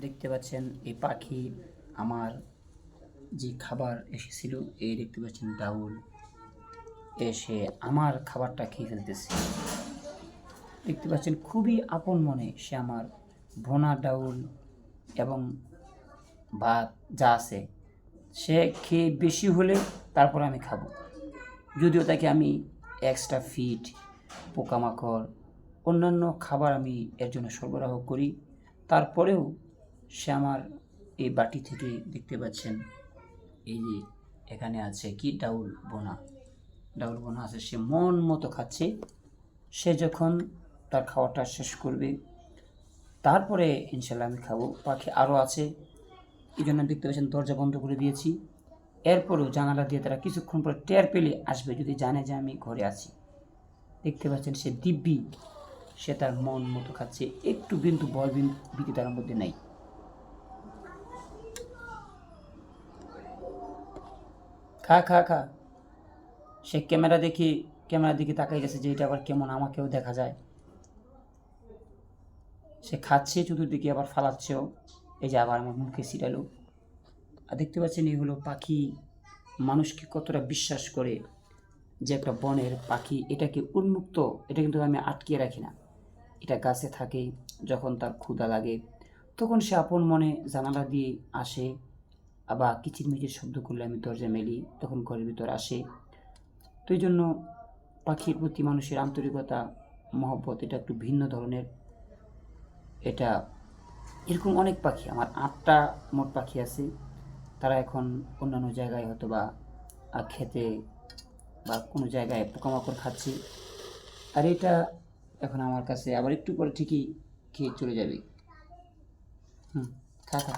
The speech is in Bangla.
দেখতে পাচ্ছেন এই পাখি আমার যে খাবার এসেছিল, এই দেখতে পাচ্ছেন ডাউল এসে আমার খাবারটা খেয়ে ফেলতেছে। দেখতে পাচ্ছেন খুবই আপন মনে সে আমার ভোনা ডাউল এবং ভাত যা আছে সে খেয়ে বেশি হলে তারপর আমি খাবো। যদিও তাকে আমি এক্সট্রা ফিড, পোকামাকড়, অন্যান্য খাবার আমি এর জন্য সরবরাহ করি, তারপরেও সে আমার এই বাটি থেকে দেখতে পাচ্ছেন এই যে এখানে আছে কি ডাউল বোনা আছে, সে মন মতো খাচ্ছে। সে যখন তার খাওয়াটা শেষ করবে তারপরে ইনশাল্লাহ আমি খাবো। পাখি আরও আছে, এই জন্য দেখতে পাচ্ছেন দরজা বন্ধ করে দিয়েছি। এরপরেও জানালা দিয়ে তারা কিছুক্ষণ পরে টের পেলে আসবে, যদি জানে যে আমি ঘরে আছি। দেখতে পাচ্ছেন সে দিব্যি, সে তার মন মতো খাচ্ছে, একটু কিন্তু ভয় ভীতি তার মধ্যে নাই। খা খা খা। সে ক্যামেরা দিকে তাকাই গেছে যে এটা আবার কেমন, আমাকেও দেখা যায়। সে খাচ্ছে চতুর্দিকে, আবার ফালাচ্ছেও। এই যে আবার আমার মুখে ছিটালো। আর দেখতে পাচ্ছেন এই হলো পাখি মানুষকে কতটা বিশ্বাস করে, যে একটা বনের পাখি এটাকে উন্মুক্ত, এটা কিন্তু আমি আটকিয়ে রাখি না। এটা গাছে থাকে, যখন তার ক্ষুধা লাগে তখন সে আপন মনে জানালা দিয়ে আসে। আবার কিচিরমিচির শব্দ করলে আমি দরজা মেলি, তখন ঘরের ভিতর আসে। তো এই জন্য পাখির প্রতি মানুষের আন্তরিকতা, মহব্বত এটা একটু ভিন্ন ধরনের। এটা এরকম অনেক পাখি, আমার 8টা মোট পাখি আছে। তারা এখন অন্যান্য জায়গায় হয়তো বা খেতে বা কোনো জায়গায় পোকামাকড় খাচ্ছে। আর এটা এখন আমার কাছে আবার একটু পরে ঠিকই খেয়ে চলে যাবে। খা খা।